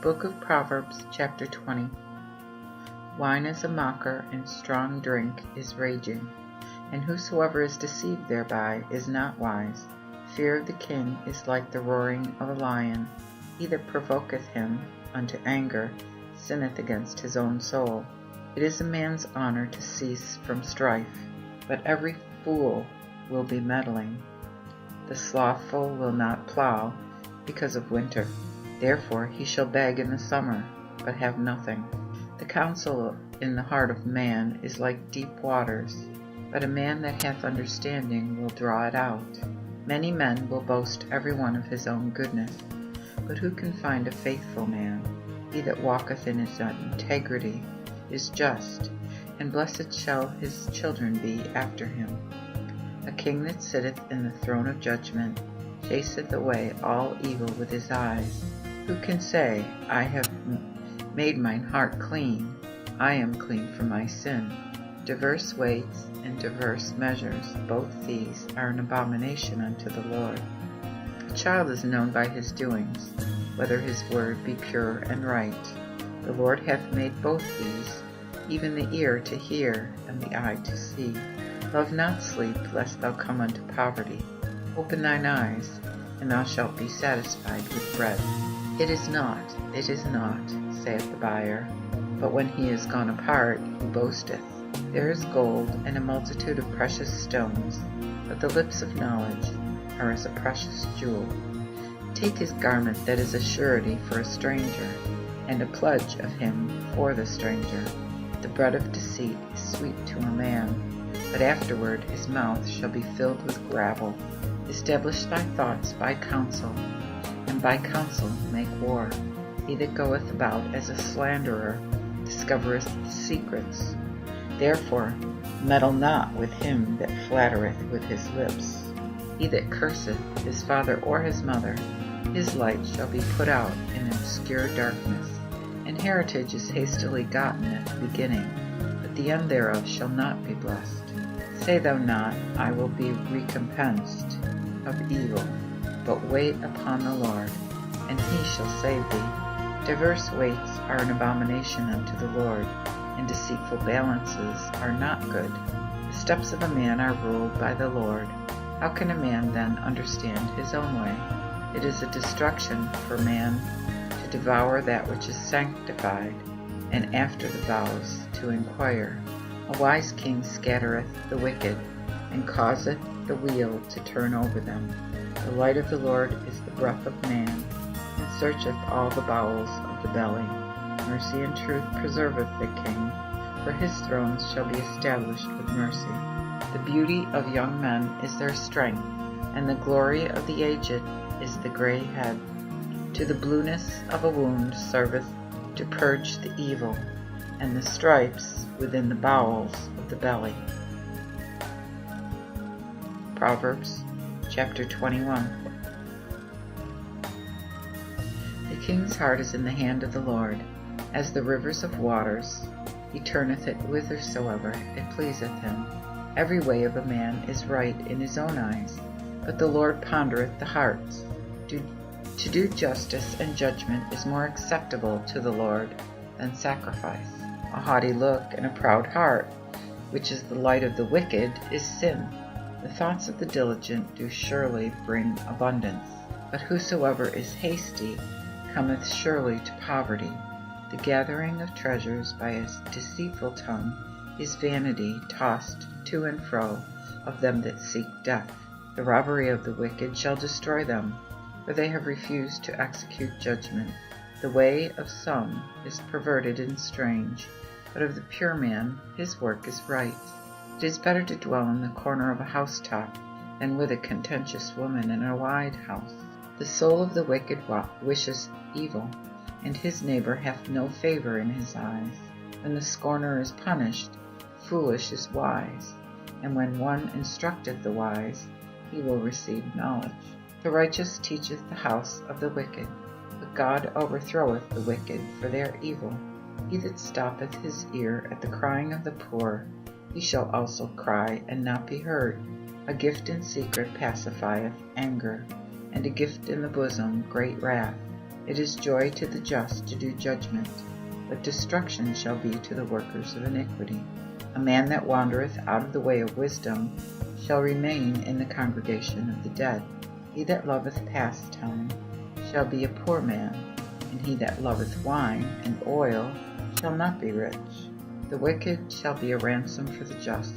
Book of Proverbs, chapter 20. Wine is a mocker, and strong drink is raging, and whosoever is deceived thereby is not wise. Fear of the king is like the roaring of a lion. He that provoketh him unto anger sinneth against his own soul. It is a man's honor to cease from strife, but every fool will be meddling. The slothful will not plow because of winter. Therefore he shall beg in the summer, but have nothing. The counsel in the heart of man is like deep waters, but a man that hath understanding will draw it out. Many men will boast every one of his own goodness, but who can find a faithful man? He that walketh in his integrity is just, and blessed shall his children be after him. A king that sitteth in the throne of judgment chaseth away all evil with his eyes. Who can say, I have made mine heart clean, I am clean from my sin? Diverse weights and diverse measures, both these are an abomination unto the Lord. A child is known by his doings, whether his word be pure and right. The Lord hath made both these, even the ear to hear, and the eye to see. Love not sleep, lest thou come unto poverty. Open thine eyes, and thou shalt be satisfied with bread. It is not, saith the buyer, but when he is gone apart, he boasteth. There is gold and a multitude of precious stones, but the lips of knowledge are as a precious jewel. Take his garment that is a surety for a stranger, and a pledge of him for the stranger. The bread of deceit is sweet to a man, but afterward his mouth shall be filled with gravel. Establish thy thoughts by counsel, and by counsel make war. He that goeth about as a slanderer discovereth secrets. Therefore meddle not with him that flattereth with his lips. He that curseth his father or his mother, his light shall be put out in obscure darkness. And heritage is hastily gotten at the beginning, but the end thereof shall not be blessed. Say thou not, I will be recompensed of evil, but wait upon the Lord, and he shall save thee. Diverse weights are an abomination unto the Lord, and deceitful balances are not good. The steps of a man are ruled by the Lord. How can a man then understand his own way? It is a destruction for man to devour that which is sanctified, and after the vows to inquire. A wise king scattereth the wicked, and causeth the wheel to turn over them. The light of the Lord is the breath of man, and searcheth all the bowels of the belly. Mercy and truth preserveth the king, for his thrones shall be established with mercy. The beauty of young men is their strength, and the glory of the aged is the gray head. To the blueness of a wound serveth to purge the evil, and the stripes within the bowels of the belly. Proverbs chapter 21. The king's heart is in the hand of the Lord, as the rivers of waters. He turneth it whithersoever it pleaseth him. Every way of a man is right in his own eyes, but the Lord pondereth the hearts. To do justice and judgment is more acceptable to the Lord than sacrifice. A haughty look and a proud heart, which is the light of the wicked, is sin. The thoughts of the diligent do surely bring abundance, but whosoever is hasty cometh surely to poverty. The gathering of treasures by a deceitful tongue is vanity tossed to and fro of them that seek death. The robbery of the wicked shall destroy them, for they have refused to execute judgment. The way of some is perverted and strange, but of the pure man his work is right. It is better to dwell in the corner of a housetop than with a contentious woman in a wide house. The soul of the wicked wishes evil, and his neighbor hath no favor in his eyes. When the scorner is punished, the foolish is wise, and when one instructeth the wise, he will receive knowledge. The righteous teacheth the house of the wicked, but God overthroweth the wicked for their evil. He that stoppeth his ear at the crying of the poor, he shall also cry and not be heard. A gift in secret pacifieth anger, and a gift in the bosom great wrath. It is joy to the just to do judgment, but destruction shall be to the workers of iniquity. A man that wandereth out of the way of wisdom shall remain in the congregation of the dead. He that loveth pastime shall be a poor man, and he that loveth wine and oil shall not be rich. The wicked shall be a ransom for the just,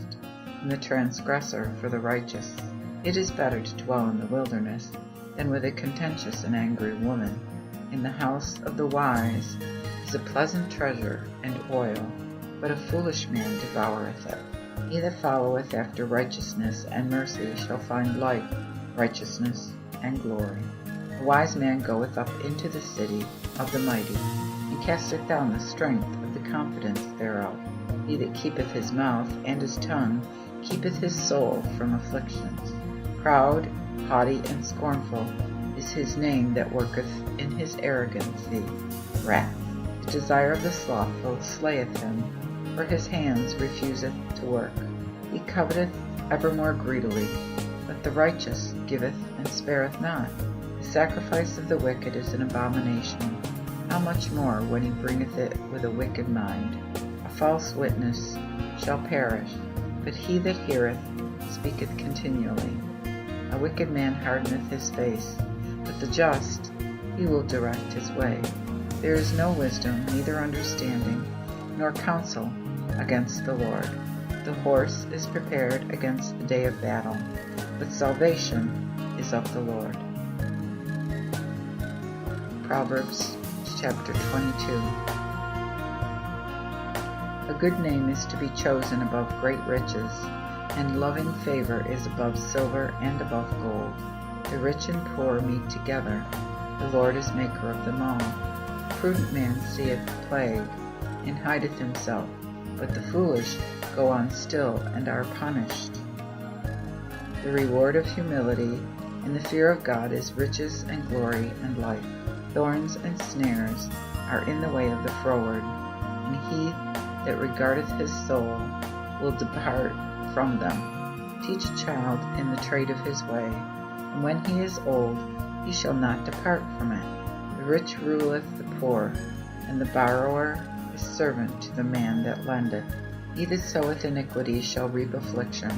and the transgressor for the righteous. It is better to dwell in the wilderness than with a contentious and angry woman. In the house of the wise is a pleasant treasure and oil, but a foolish man devoureth it. He that followeth after righteousness and mercy shall find life, righteousness, and glory. A wise man goeth up into the city of the mighty, and casteth down the strength of the confidence thereof. He that keepeth his mouth and his tongue keepeth his soul from afflictions. Proud, haughty, and scornful is his name that worketh in his arrogancy wrath. The desire of the slothful slayeth him, for his hands refuseth to work. He coveteth evermore greedily, but the righteous giveth and spareth not. The sacrifice of the wicked is an abomination, how much more when he bringeth it with a wicked mind. A false witness shall perish, but he that heareth speaketh continually. A wicked man hardeneth his face, but the just he will direct his way. There is no wisdom, neither understanding, nor counsel against the Lord. The horse is prepared against the day of battle, but salvation is of the Lord. Proverbs chapter 22. A good name is to be chosen above great riches, and loving favor is above silver and above gold. The rich and poor meet together. The Lord is maker of them all. The prudent man seeth the plague, and hideth himself, but the foolish go on still and are punished. The reward of humility and the fear of God is riches and glory and life. Thorns and snares are in the way of the froward, and he that regardeth his soul will depart from them. Teach a child in the trade of his way, and when he is old he shall not depart from it. The rich ruleth the poor, and the borrower is servant to the man that lendeth. He that soweth iniquity shall reap affliction,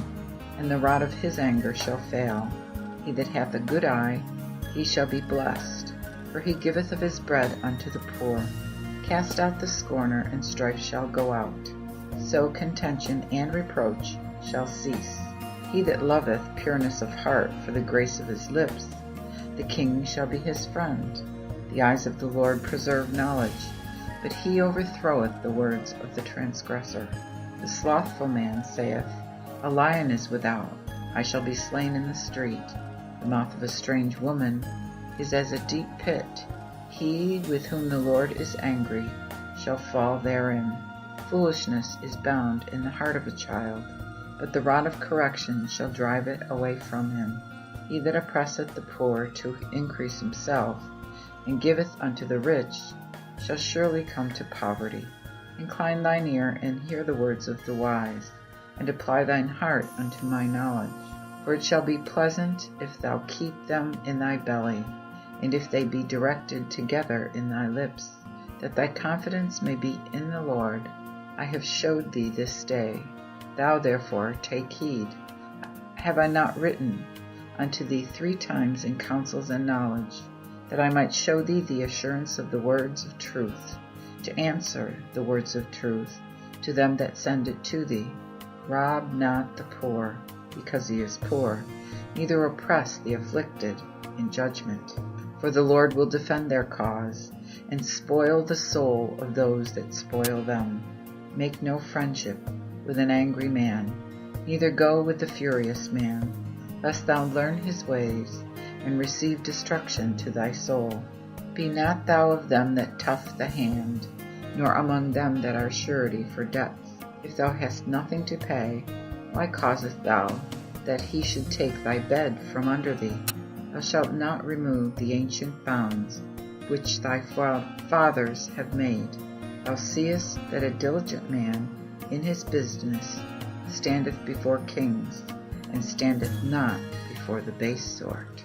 and the rod of his anger shall fail. He that hath a good eye, he shall be blessed, for he giveth of his bread unto the poor. Cast out the scorner, and strife shall go out. So contention and reproach shall cease. He that loveth pureness of heart for the grace of his lips, the king shall be his friend. The eyes of the Lord preserve knowledge, but he overthroweth the words of the transgressor. The slothful man saith, A lion is without, I shall be slain in the street. The mouth of a strange woman is as a deep pit. He with whom the Lord is angry shall fall therein. Foolishness is bound in the heart of a child, but the rod of correction shall drive it away from him. He that oppresseth the poor to increase himself, and giveth unto the rich, shall surely come to poverty. Incline thine ear, and hear the words of the wise, and apply thine heart unto my knowledge. For it shall be pleasant if thou keep them in thy belly, and if they be directed together in thy lips, that thy confidence may be in the Lord. I have showed thee this day. Thou therefore take heed. Have I not written unto thee 3 times in counsels and knowledge, that I might show thee the assurance of the words of truth, to answer the words of truth to them that send it to thee? Rob not the poor, because he is poor, neither oppress the afflicted in judgment. For the Lord will defend their cause, and spoil the soul of those that spoil them. Make no friendship with an angry man, neither go with the furious man, lest thou learn his ways, and receive destruction to thy soul. Be not thou of them that tough the hand, nor among them that are surety for debts. If thou hast nothing to pay, why causest thou that he should take thy bed from under thee? Thou shalt not remove the ancient bounds which thy fathers have made. Thou seest that a diligent man in his business standeth before kings, and standeth not before the base sort.